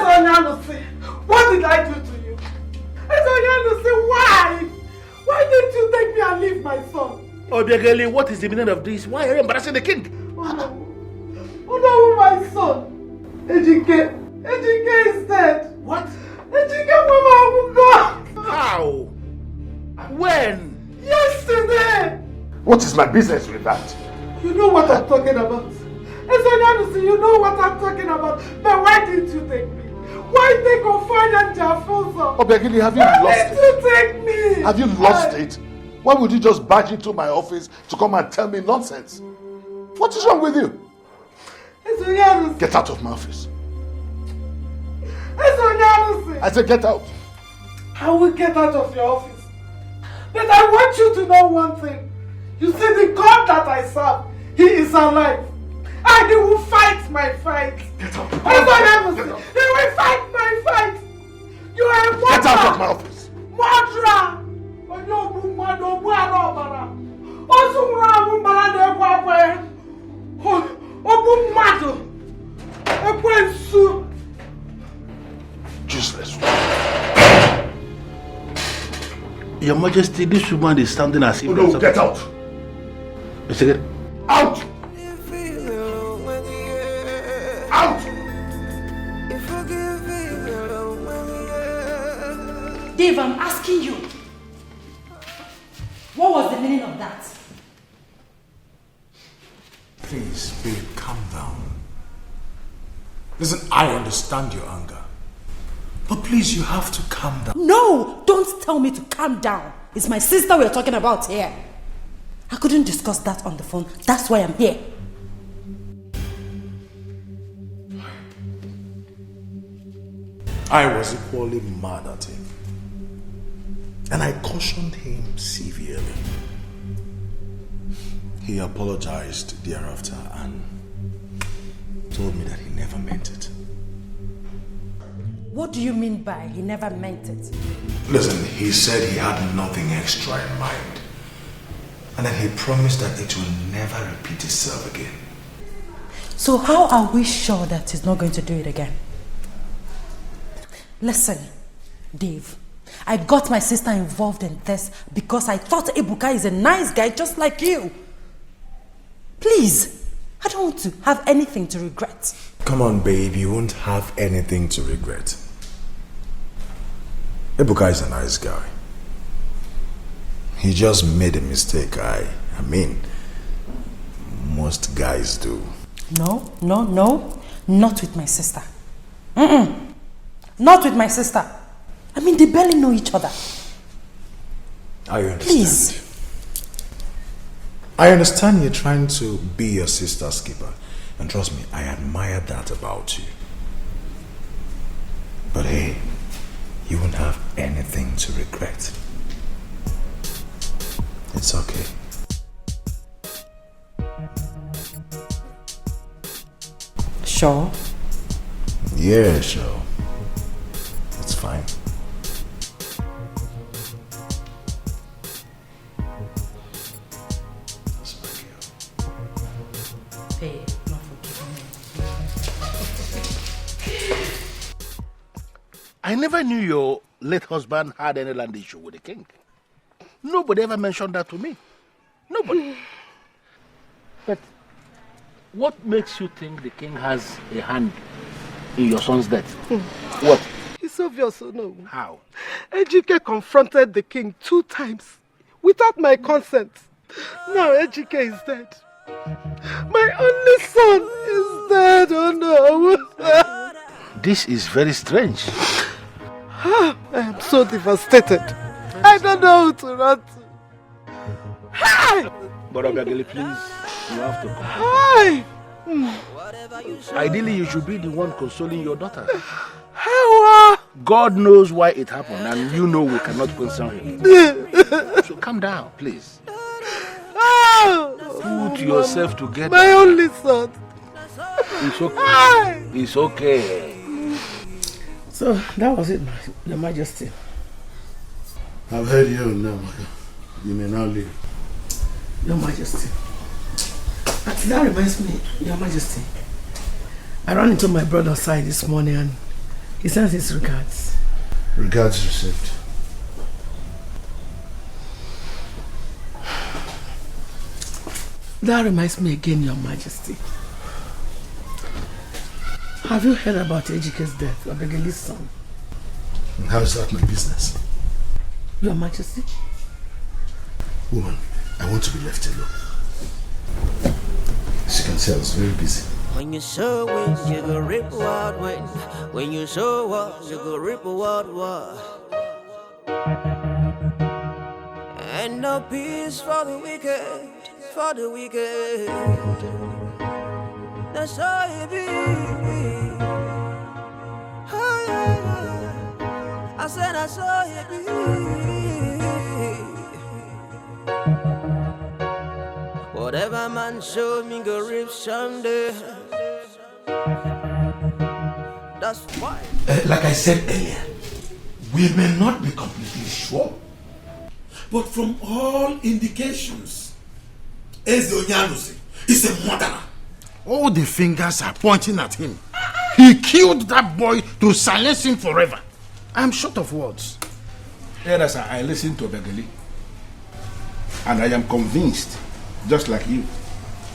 What did I do to you? Why? Why didn't you take me and leave my son? Obiageli, what is the meaning of this? Why are you embarrassing the king? Oh no, my son. Ejike is dead. What? Ejike Mama gone. How? When? Yesterday. What is my business with that? You know what I'm talking about. You know what I'm talking about. But why didn't you take me? Why take Confronting and Jafosa? Obiageli, have you lost it? Why did you take me? Have you lost it? Why would you just barge into my office to come and tell me nonsense? What is wrong with you? Get out of my office. I said get out. I will get out of your office. But I want you to know one thing. You see, the God that I serve, He is alive. And He will fight my fight. Get out. He will fight my fight. You are a murderer. Get out of my office. Murderer. Useless. Your Majesty, this woman is standing as if... Oh no, get out. Out! Out! Dave, I'm asking you. What was the meaning of that? Please, babe, calm down. Listen, I understand your anger. But please, you have to calm down. No! Don't tell me to calm down. It's my sister we're talking about here. I couldn't discuss that on the phone. That's why I'm here. I was equally mad at him. And I cautioned him severely. He apologized thereafter and told me that he never meant it. What do you mean by he never meant it? Listen, he said he had nothing extra in mind. And then he promised that it will never repeat itself again. So how are we sure that he's not going to do it again? Listen, Dave, I got my sister involved in this because I thought Ebuka is a nice guy just like you. Please, I don't want to have anything to regret. Come on, babe, you won't have anything to regret. Ebuka is a nice guy. He just made a mistake. I mean, most guys do. No, not with my sister. Not with my sister. I mean, they barely know each other. I understand. Please. I understand you're trying to be your sister's keeper. And trust me, I admire that about you. But hey, you won't have anything to regret. It's okay. Sure? Yeah, sure. It's fine. Hey, not forgiving me. I never knew your late husband had any land issue with the king. Nobody ever mentioned that to me. Nobody. But What makes you think the king has a hand in your son's death? What? It's obvious, no. How? Ejike confronted the king 2 times without my consent. Now Ejike is dead. My only son is dead, oh no. This is very strange. I am so devastated. I don't know who to run to. Hi! Brother Bageli, please, you have to come. Hi! Ideally, you should be the one consoling your daughter. How? God knows why it happened, and you know we cannot console him. So calm down, please. Put yourself together. My only son. It's okay. It's okay. So that was it, Your Majesty. I've heard you now. You may now leave. Your Majesty. That reminds me, Your Majesty. I ran into my brother's side this morning and he sends his regards. Regards received. That reminds me again, Your Majesty. Have you heard about Ejike's death, Obegeli's son? How is that my business? Your Majesty? Woman, I want to be left alone. As you can tell, I was very busy. When you show wins, you go rip wild win. When you show up, you go rip wild war. And no peace for the wicked, for the wicked. That's how it be. Oh, yeah. I said that's how it be. Whatever man show me go rip someday. That's why. Like I said earlier, we may not be completely sure, but from all indications, Eze Onyanusi is a murderer. All the fingers are pointing at him. He killed that boy to silence him forever. I'm short of words. Yes, sir, I listened to Begeli, and I am convinced, just like you,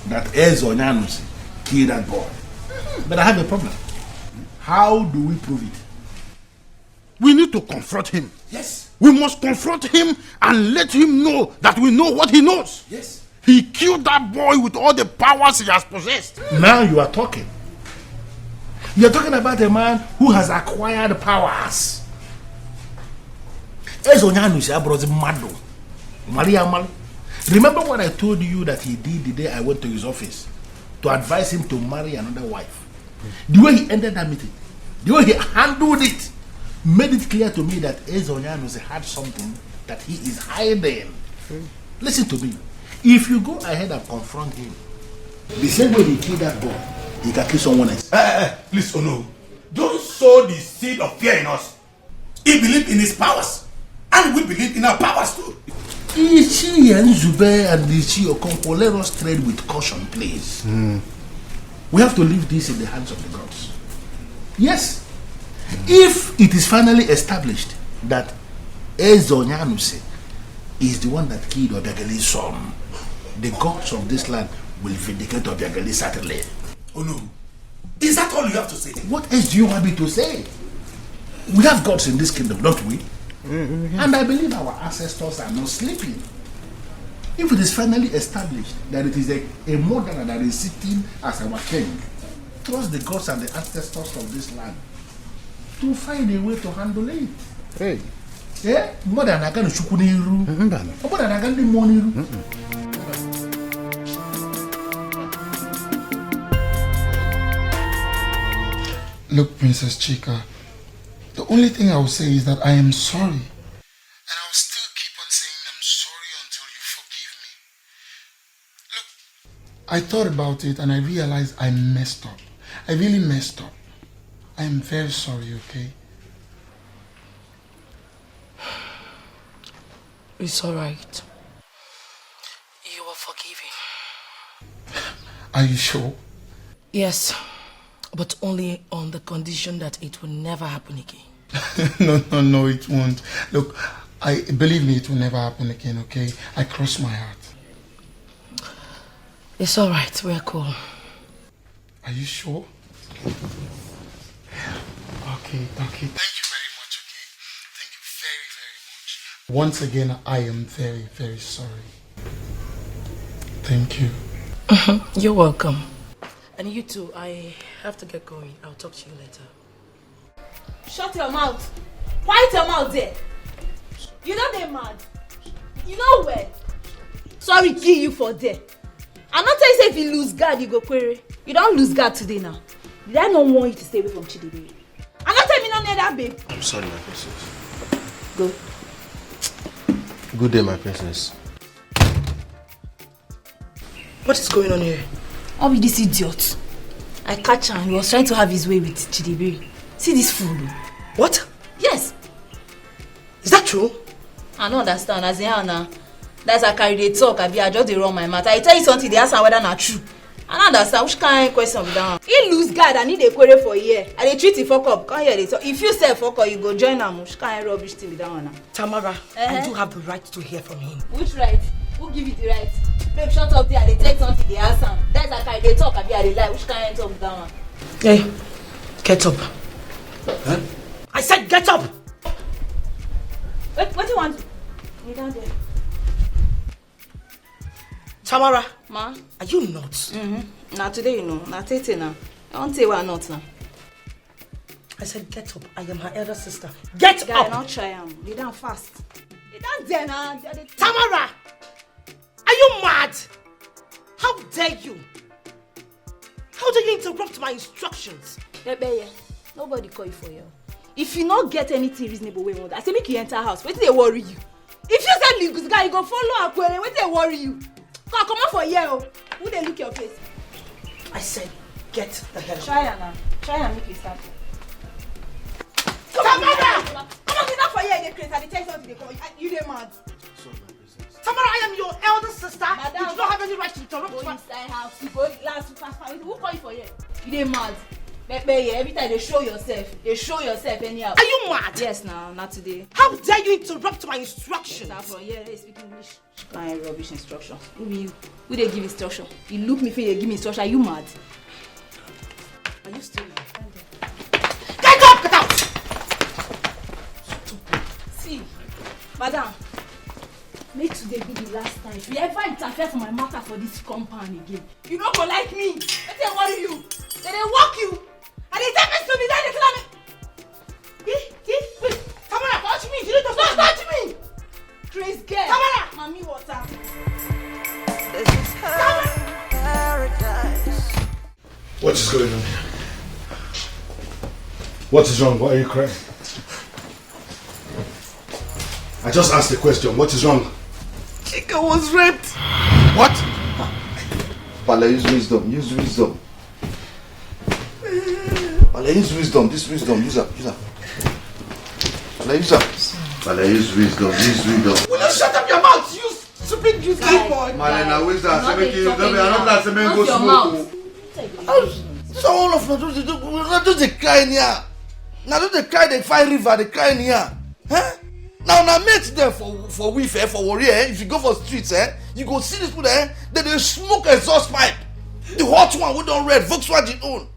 that Eze Onyanusi killed that boy. But I have a problem. How do we prove it? We need to confront him. Yes. We must confront him and let him know that we know what he knows. Yes. He killed that boy with all the powers he has possessed. Now you are talking. You are talking about a man who has acquired powers. Eze Onyanusi abrozi mado. Maria Mal. Remember what I told you that he did the day I went to his office to advise him to marry another wife? The way he ended that meeting, the way he handled it, made it clear to me that Eze Onyanusi had something that he is hiding. Listen to me. If you go ahead and confront him, the same way he killed that boy, he can kill someone else. Please, Ono, don't sow the seed of fear in us. He believed in his powers, and we believe in our powers too. Ichi and Zube and Ichi Okonkwo, let us tread with caution, please. We have to leave this in the hands of the gods. Yes. If it is finally established that Eze Onyanusi is the one that killed Obiageli's son, the gods of this land will vindicate Obiageli certainly. Oh no. Is that all you have to say? What else do you want me to say? We have gods in this kingdom, don't we? And I believe our ancestors are not sleeping. If it is finally established that it is a murderer that is sitting as our king, trust the gods and the ancestors of this land to find a way to handle it. Hey. Yeah? More than I can shukuniru. More than I can do moniru. Look, Princess Chika, the only thing I will say is that I am sorry. And I will still keep on saying I'm sorry until you forgive me. Look, I thought about it and I realized I messed up. I really messed up. I am very sorry, okay? It's alright. You are forgiven. Are you sure? Yes, but only on the condition that it will never happen again. No, it won't. Look, believe me, it will never happen again, okay? I cross my heart. It's alright, we're cool. Are you sure? Okay. Thank you very much, okay? Thank you very, very much. Once again, I am very, very sorry. Thank you. You're welcome. And you too, I have to get going. I'll talk to you later. Shut your mouth. Quiet your mouth there. You know they're mad. You know where? Sorry, kill you for there. I'm not telling you if you lose guard, you go query. You don't lose guard today now. Did I not want you to stay away from Chidebe? I'm not telling me not near that, babe. I'm sorry, my princess. Go. Good day, my princess. What is going on here? I'll be this idiot. I catch him. He was trying to have his way with Chidebe. See this fool. What? Yes. Is that true? I don't understand. As in how now. That's I carry the talk. I just dey run my mouth. I tell you something, they ask whether not true. I don't understand which kind of question with that one. He lose guard and he dey query for a year. And they treat him fuck up. Can't hear it. If you say fuck up, you go join them. Which kind of rubbish thing with that one now? Tamara, I do have the right to hear from him. Which right? Who give you the right? Babe, shut up there. They take something, they ask him. That's I carry the talk. I dey lie. Which kind of talk with that one? Hey, get up. Huh? I said get up! What do you want? You down there. Tamara, Ma? Are you nuts? Now today you know. Now Tete now. I won't say why not now. I said get up. I am her elder sister. Get Guy, up! not try him. They down fast. They down there now. Tamara! Are you mad? How dare you? How dare you interrupt my instructions? Bebe, nobody call you for you. If you not get anything reasonable, I say make you enter house. Wait till they worry you. If you say legal guy, you go follow Aquere. Wait till they worry you. Come out for here. Who they look your face? I said get the hell out. Try now. Try and make it start. Tamara! Come on, get out for here. They crazy. They tell you something. They call you. You they mad. Tamara, I am your elder sister. Madam, you do not have any right to interrupt go my... inside house. You go last fast. Who call you for here? You they mad. Every time they show yourself anyhow. Are you mad? Yes, now, not today. How dare you interrupt my instructions? Now from here, they speak English. Kind rubbish instruction. Who be you? Who they give instruction? You look me for you give me instruction. Are you mad? Are you still here? Get up! Get out! See, madam, make today be the last time. If you ever interfere for my matter for this compound again, you don't go like me. Let them worry you. Then they walk you. And they take me to me, then they tell me. Wait, Tamara, touch me. You need to stop touch me. Chris, girl. Tamara. Mommy, water. This is paradise. What is going on here? What is wrong? Why are you crying? I just asked the question. What is wrong? Chika was raped. What? Pala, use wisdom. Use wisdom. Pala, use wisdom. This wisdom. Use her. Pala, use her. Pala, use wisdom. Use wisdom. Will you shut up your mouth, you stupid useless boy? Malena, wisdom. I don't let them go smoke. So all of them just they cry in here. Now don't they cry, they find river, they cry in here. Huh? Now mate them for we fair for worry. If you go for streets, you go see this people then they smoke exhaust pipe. The hot one we don't red Volkswagen own.